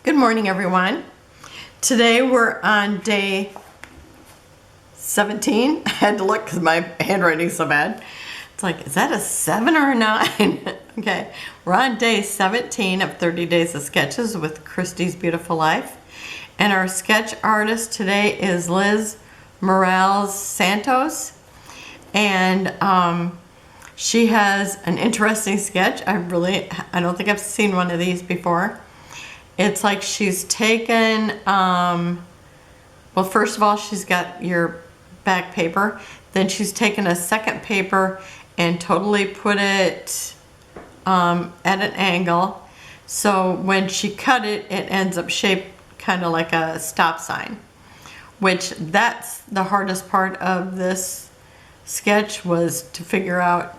Good morning, everyone. Today we're on day 17. I had to look because my handwriting's so bad. It's like, is that a 7 or a 9? Okay, we're on day 17 of 30 Days of Sketches with Christy's Beautiful Life. And our sketch artist today is Liz Morales Santos. And she has an interesting sketch. I don't think I've seen one of these before. It's like she's taken, well, first of all, she's got your back paper. Then she's taken a second paper and totally put it at an angle. So when she cut it, it ends up shaped kind of like a stop sign, which that's the hardest part of this sketch, was to figure out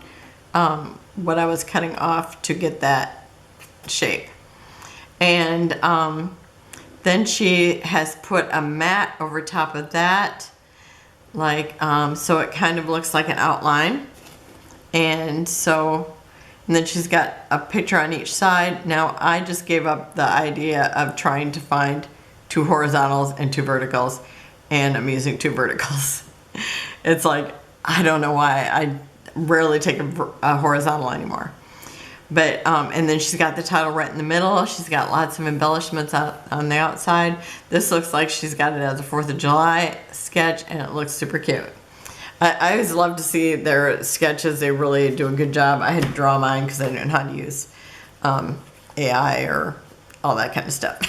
what I was cutting off to get that shape. And then she has put a mat over top of that, like so it kind of looks like an outline. And then she's got a picture on each side. Now I just gave up the idea of trying to find 2 horizontals and 2 verticals, and I'm using 2 verticals. It's like, I don't know why I rarely take a horizontal anymore. But, and then she's got the title right in the middle. She's got lots of embellishments on the outside. This looks like she's got it as a 4th of July sketch, and it looks super cute. I always love to see their sketches. They really do a good job. I had to draw mine because I didn't know how to use AI or all that kind of stuff.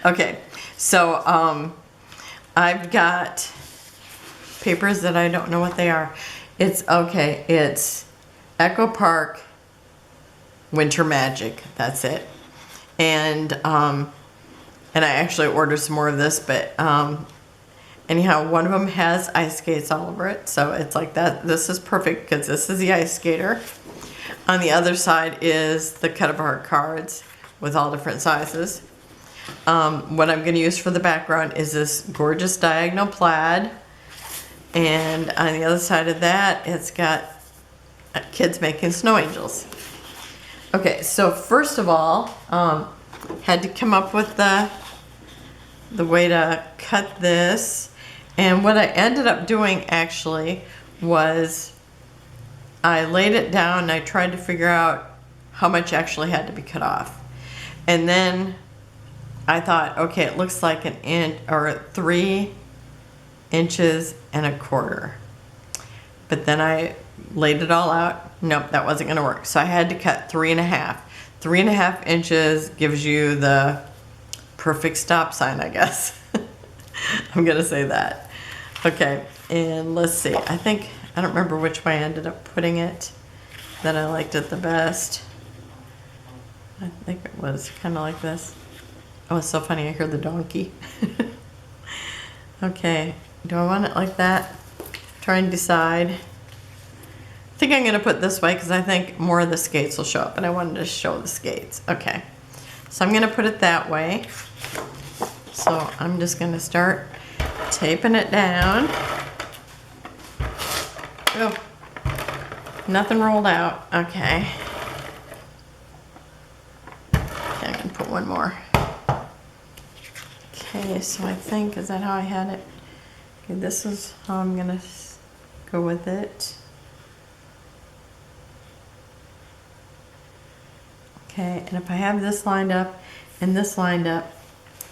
Okay, so I've got papers that I don't know what they are. It's Echo Park Winter Magic, that's it. And I actually ordered some more of this, but anyhow, one of them has ice skates all over it, so it's like that. This is perfect because this is the ice skater. On the other side is the cut apart cards with all different sizes. What I'm going to use for the background is this gorgeous diagonal plaid, and on the other side of that, it's got kids making snow angels. Okay, so first of all, had to come up with the way to cut this. And what I ended up doing actually was I laid it down and I tried to figure out how much actually had to be cut off. And then I thought, okay, it looks like an inch or 3 inches and a quarter. But then I laid it all out. Nope, that wasn't gonna work. So I had to cut 3.5. 3.5 inches gives you the perfect stop sign, I guess. I'm gonna say that. Okay, and let's see. I don't remember which way I ended up putting it, that I liked it the best. I think it was kind of like this. Oh, it's so funny, I hear the donkey. Okay, do I want it like that? Try and decide. I think I'm going to put this way because I think more of the skates will show up, and I wanted to show the skates. Okay, so I'm going to put it that way. So I'm just going to start taping it down. Oh, nothing rolled out. Okay. I'm going to put one more. Okay, so I think, is that how I had it? Okay, this is how I'm going to go with it. Okay, and if I have this lined up and this lined up,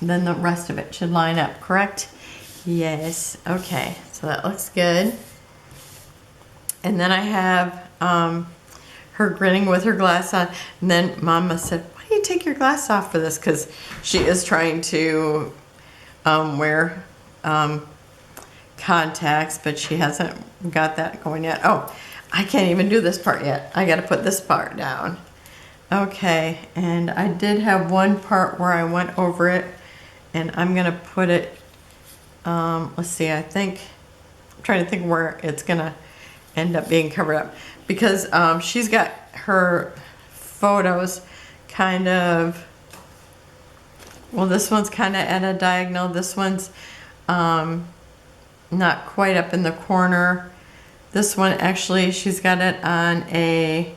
then the rest of it should line up, correct? Yes, okay, so that looks good. And then I have her grinning with her glass on, and then Mama said, why do you take your glass off for this? Because she is trying to wear contacts, but she hasn't got that going yet. Oh, I can't even do this part yet. I got to put this part down. Okay, and I did have one part where I went over it, and I'm gonna put it, let's see, I'm trying to think where it's gonna end up being covered up, because she's got her photos kind of, well, this one's kind of at a diagonal, this one's not quite up in the corner. This one, actually, she's got it on a,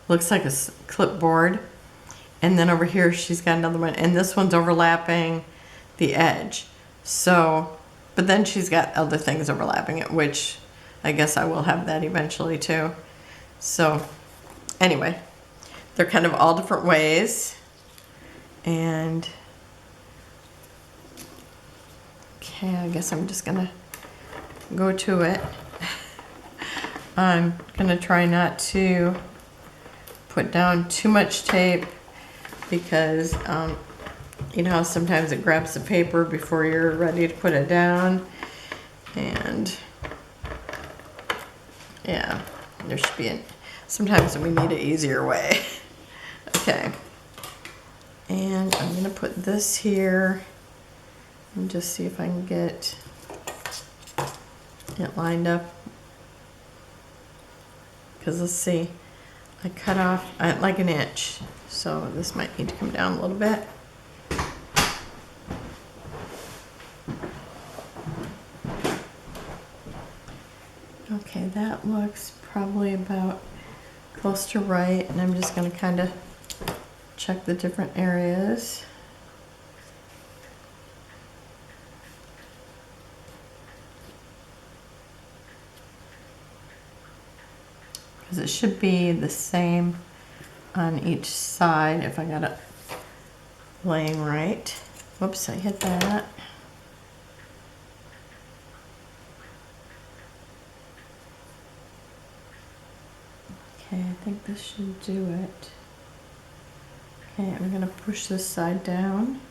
looks like a clipboard, and then over here she's got another one, and this one's overlapping the edge. So, but then she's got other things overlapping it, which I guess I will have that eventually too. So anyway, they're kind of all different ways. And okay, I guess I'm just gonna go to it. I'm gonna try not to put down too much tape because you know how sometimes it grabs the paper before you're ready to put it down. And yeah, there should be sometimes we need an easier way. Okay. And I'm gonna put this here and just see if I can get it lined up. Because let's see, I cut off like an inch, so this might need to come down a little bit. Okay, that looks probably about close to right, and I'm just gonna kind of check the different areas. Because it should be the same on each side if I got it laying right. Whoops, I hit that. Okay, I think this should do it. Okay, I'm gonna push this side down.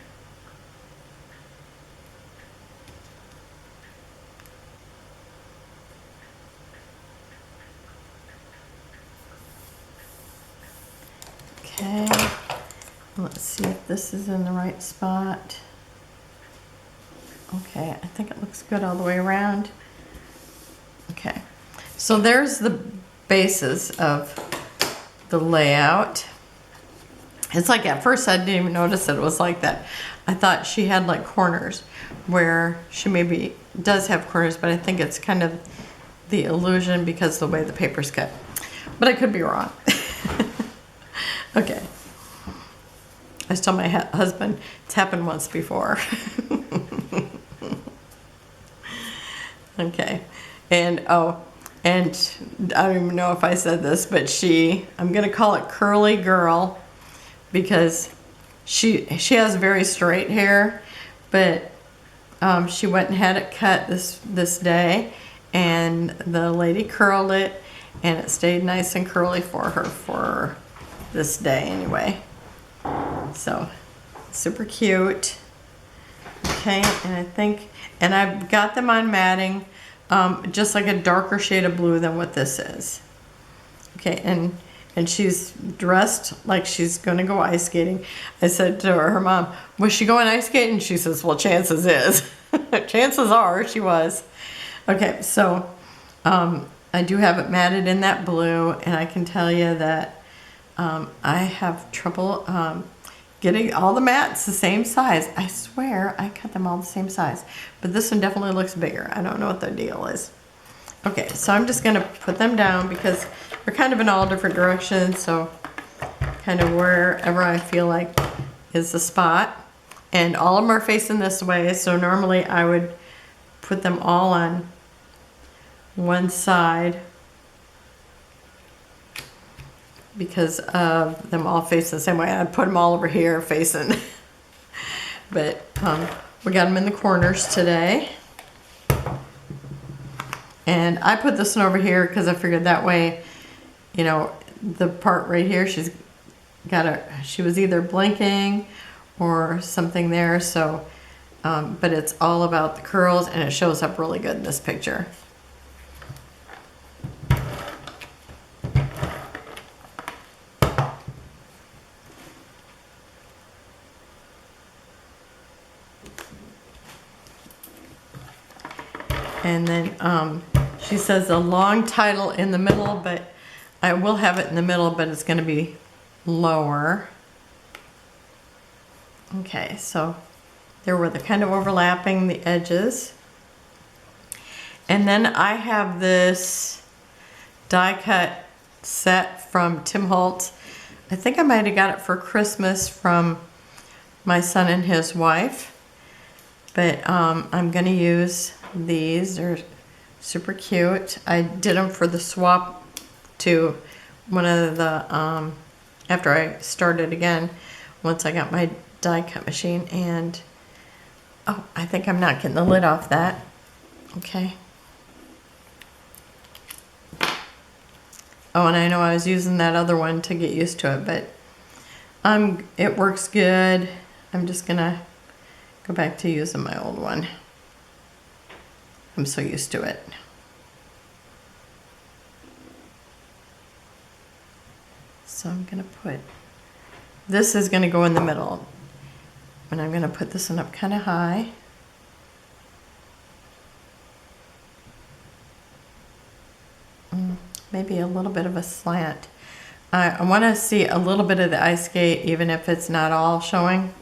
Okay, let's see if this is in the right spot. Okay, I think it looks good all the way around. Okay, so there's the basis of the layout. It's like at first I didn't even notice that it was like that. I thought she had like corners where she maybe does have corners, but I think it's kind of the illusion because of the way the paper's cut. But I could be wrong. Okay. I was telling my husband, it's happened once before. Okay. And oh, and I don't even know if I said this, but I'm gonna call it Curly Girl because she has very straight hair, but she went and had it cut this day, and the lady curled it, and it stayed nice and curly for her for this day anyway. So super cute. Okay, and I've got them on matting, just like a darker shade of blue than what this is. Okay, and she's dressed like she's gonna go ice skating. I said to her mom, was she going ice skating? She says, well, chances is. Chances are she was. Okay, so I do have it matted in that blue, and I can tell you that I have trouble getting all the mats the same size. I swear I cut them all the same size, but this one definitely looks bigger. I don't know what the deal is. Okay, so I'm just gonna put them down because they're kind of in all different directions, so kind of wherever I feel like is the spot. And all of them are facing this way, so normally I would put them all on one side because of them all facing the same way. I'd put them all over here facing. But we got them in the corners today. And I put this one over here because I figured that way, you know, the part right here, she was either blinking or something there. So, but it's all about the curls, and it shows up really good in this picture. And then she says a long title in the middle, but I will have it in the middle, but it's going to be lower. Okay, so there were the kind of overlapping the edges. And then I have this die cut set from Tim Holtz. I think I might have got it for Christmas from my son and his wife. But I'm going to use these. They're super cute. I did them for the swap to one of the, after I started again, once I got my die cut machine. And, oh, I think I'm not getting the lid off that. Okay. Oh, and I know I was using that other one to get used to it, but it works good. I'm just going to go back to using my old one. I'm so used to it. So I'm going to put, this is going to go in the middle. And I'm going to put this one up kind of high. Maybe a little bit of a slant. I want to see a little bit of the ice skate, even if it's not all showing.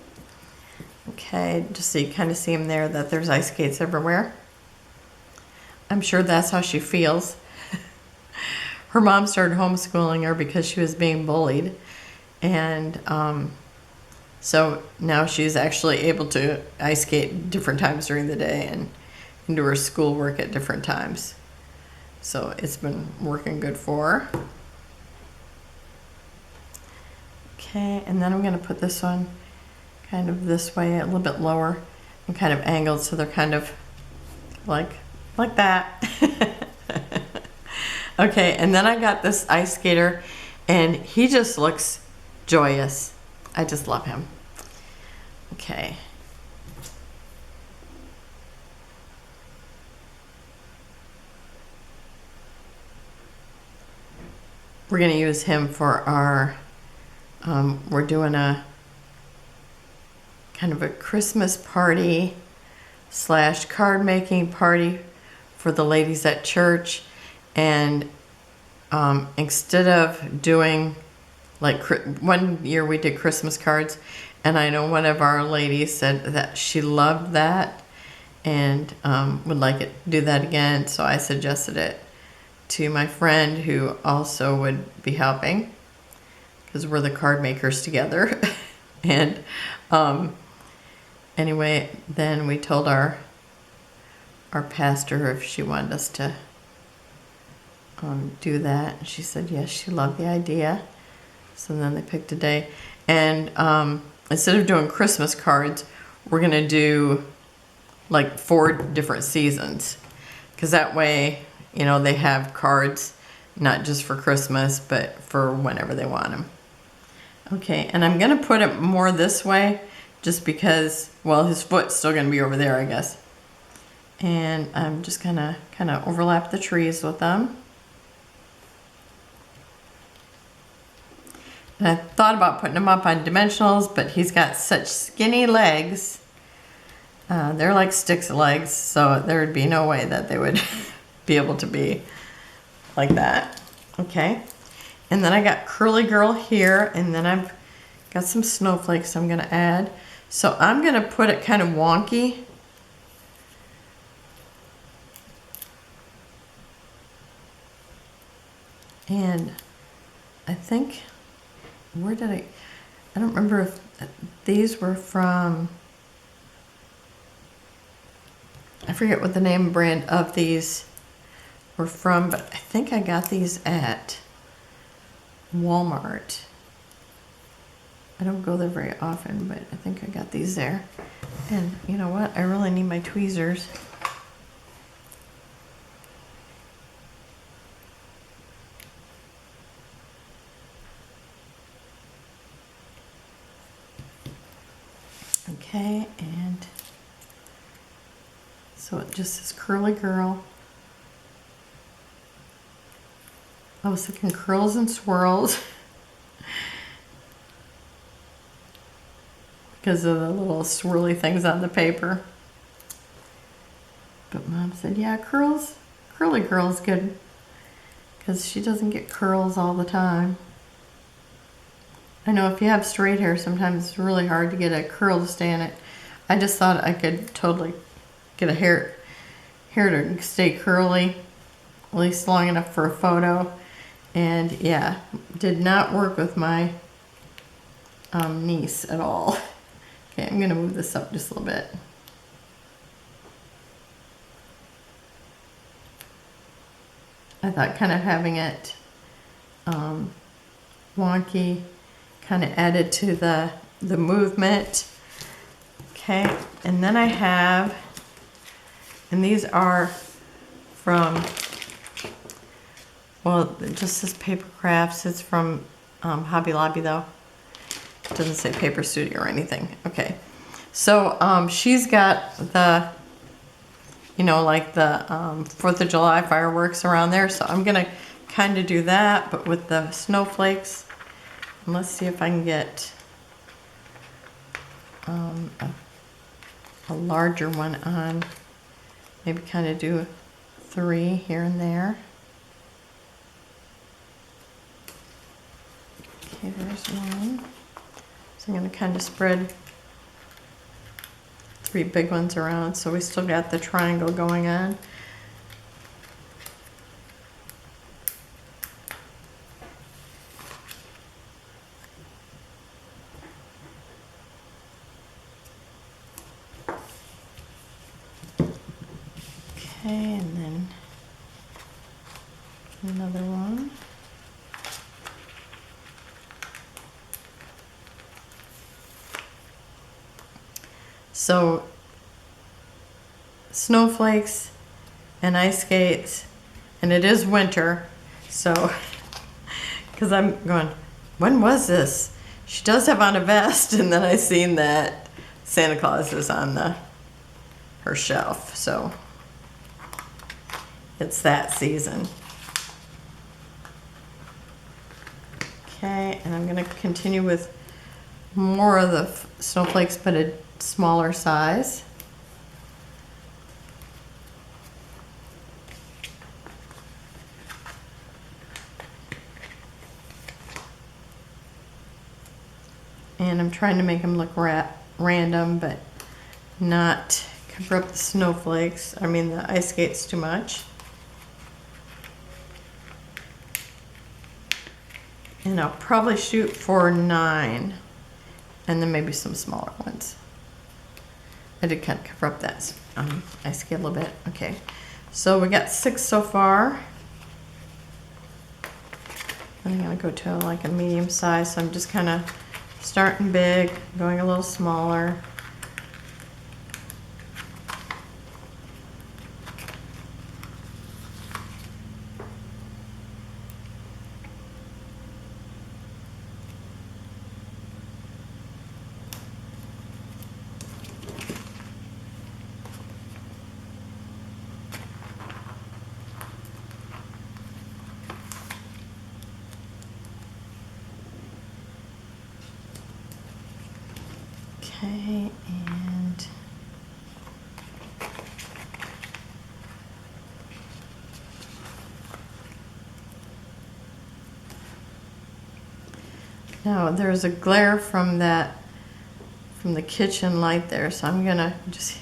Okay, just so you kind of see them there, that there's ice skates everywhere. I'm sure that's how she feels. Her mom started homeschooling her because she was being bullied. And so now she's actually able to ice skate different times during the day and do her schoolwork at different times. So it's been working good for her. Okay, and then I'm going to put this one kind of this way, a little bit lower, and kind of angled so they're kind of like that. Okay, and then I got this ice skater, and he just looks joyous. I just love him. Okay. We're going to use him for our, we're doing a kind of a Christmas party / card making party for the ladies at church. And instead of doing, like, one year we did Christmas cards, and I know one of our ladies said that she loved that and would like it do that again. So I suggested it to my friend who also would be helping, because we're the card makers together. And anyway, then we told our pastor if she wanted us to do that. She said yes, she loved the idea. So then they picked a day, and instead of doing Christmas cards, we're gonna do like 4 different seasons, because that way, you know, they have cards not just for Christmas, but for whenever they want them. Okay, and I'm gonna put it more this way, just because, well, his foot's still gonna be over there, I guess. And I'm just gonna kind of overlap the trees with them. And I thought about putting him up on dimensionals, but he's got such skinny legs. They're like sticks of legs, so there would be no way that they would be able to be like that. Okay, and then I got Curly Girl here, and then I've got some snowflakes I'm gonna add. So I'm gonna put it kind of wonky. And I think, where did I don't remember if these were from, I forget what the name brand of these were from, but I think I got these at Walmart. I don't go there very often, but I think I got these there. And you know what? I really need my tweezers. Okay, and so it just says Curly Girl. I was thinking curls and swirls because of the little swirly things on the paper. But Mom said, yeah, Curly Girl's good, because she doesn't get curls all the time. I know if you have straight hair, sometimes it's really hard to get a curl to stay in it. I just thought I could totally get a hair to stay curly, at least long enough for a photo. And yeah, did not work with my niece at all. Okay, I'm gonna move this up just a little bit. I thought kind of having it wonky kind of added to the movement. Okay, and then I have, and these are from, well, it just says Paper Crafts. It's from Hobby Lobby though. It doesn't say Paper Studio or anything. Okay, so she's got the, you know, like the 4th of July fireworks around there. So I'm gonna kind of do that, but with the snowflakes. And let's see if I can get a larger one on. Maybe kind of do 3 here and there. Okay, there's one. So I'm gonna kind of spread 3 big ones around, so we still got the triangle going on. Okay, and then another one. So snowflakes and ice skates, and it is winter, so because I'm going, when was this? She does have on a vest, and then I seen that Santa Claus is on her shelf, so it's that season. Okay, and I'm going to continue with more of the snowflakes, but a smaller size. And I'm trying to make them look random, but not cover up the snowflakes. I mean, the ice skates too much. And I'll probably shoot for 9, and then maybe some smaller ones. I did kind of cover up that ice skate a little bit. Okay, so we got 6 so far. I'm gonna go to like a medium size, so I'm just kind of starting big, going a little smaller. Okay, and now there's a glare from the kitchen light there, so I'm gonna just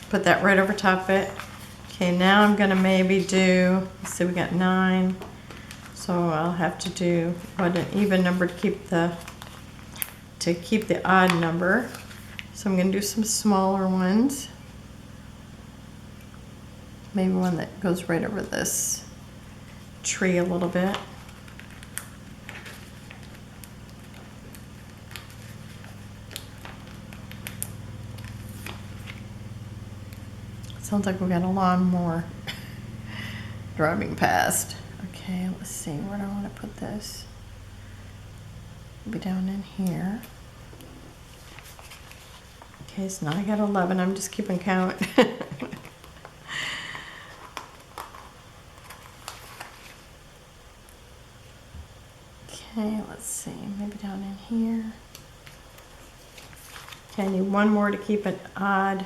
put that right over top of it. Okay, now I'm gonna maybe do, let's see, we got 9, so I'll have to do what, an even number to keep the odd number. So I'm going to do some smaller ones. Maybe one that goes right over this tree a little bit. Sounds like we got a lawnmower driving past. Okay, let's see, where do I want to put this? Maybe down in here. Okay, so now I got 11. I'm just keeping count. Okay, let's see, maybe down in here. Okay, I need one more to keep it odd.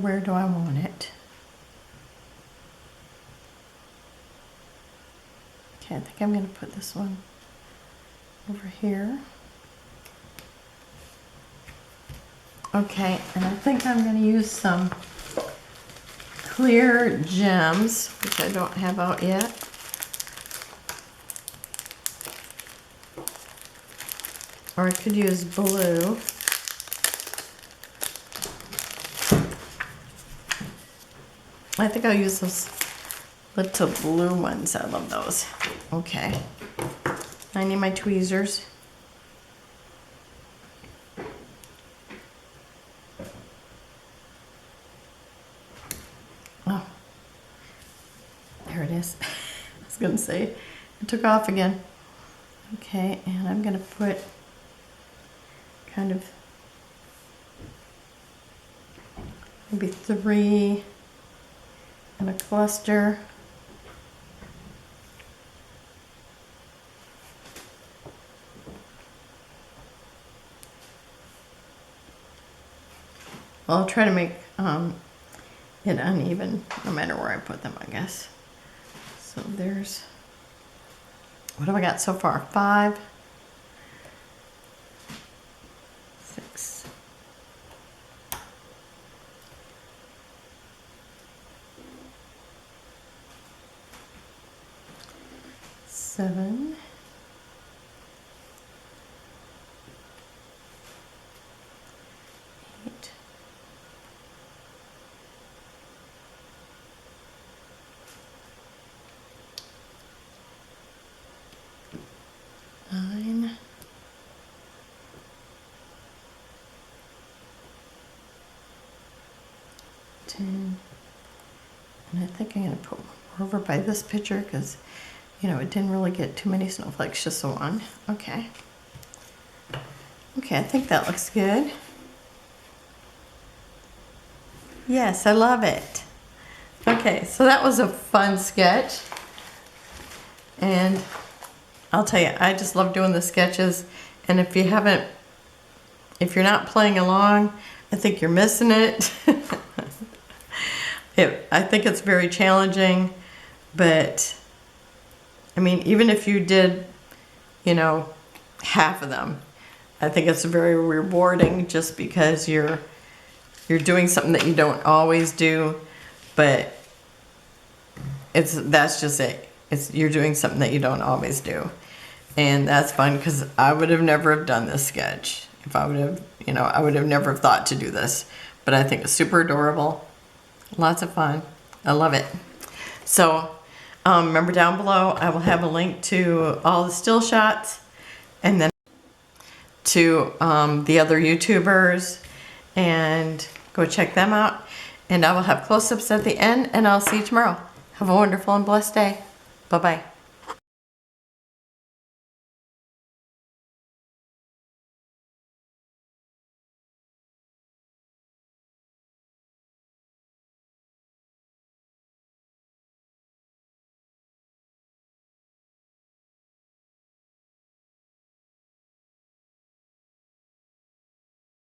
Where do I want it? Okay, I think I'm going to put this one over here. Okay, and I think I'm going to use some clear gems, which I don't have out yet. Or I could use blue. I think I'll use those little blue ones. I love those. Okay. I need my tweezers. Oh. There it is. I was going to say, it took off again. Okay, and I'm going to put kind of maybe 3 in a cluster. Well, I'll try to make it uneven no matter where I put them, I guess. So there's, what have I got so far? 5, 6, 7, 8, 9, 10, and I think I'm going to put more over by this picture because, you know, it didn't really get too many snowflakes, just the one. Okay. Okay, I think that looks good. Yes, I love it. Okay, so that was a fun sketch. And I'll tell you, I just love doing the sketches. And if you're not playing along, I think you're missing it. I think it's very challenging, but I mean, even if you did, you know, half of them, I think it's very rewarding just because you're doing something that you don't always do, but that's just it. You're doing something that you don't always do. And that's fun because I would have never have done this sketch if I would have, you know, I would have never thought to do this. But I think it's super adorable. Lots of fun. I love it. So remember, down below I will have a link to all the still shots and then to the other YouTubers, and go check them out. And I will have close-ups at the end, and I'll see you tomorrow. Have a wonderful and blessed day. Bye-bye.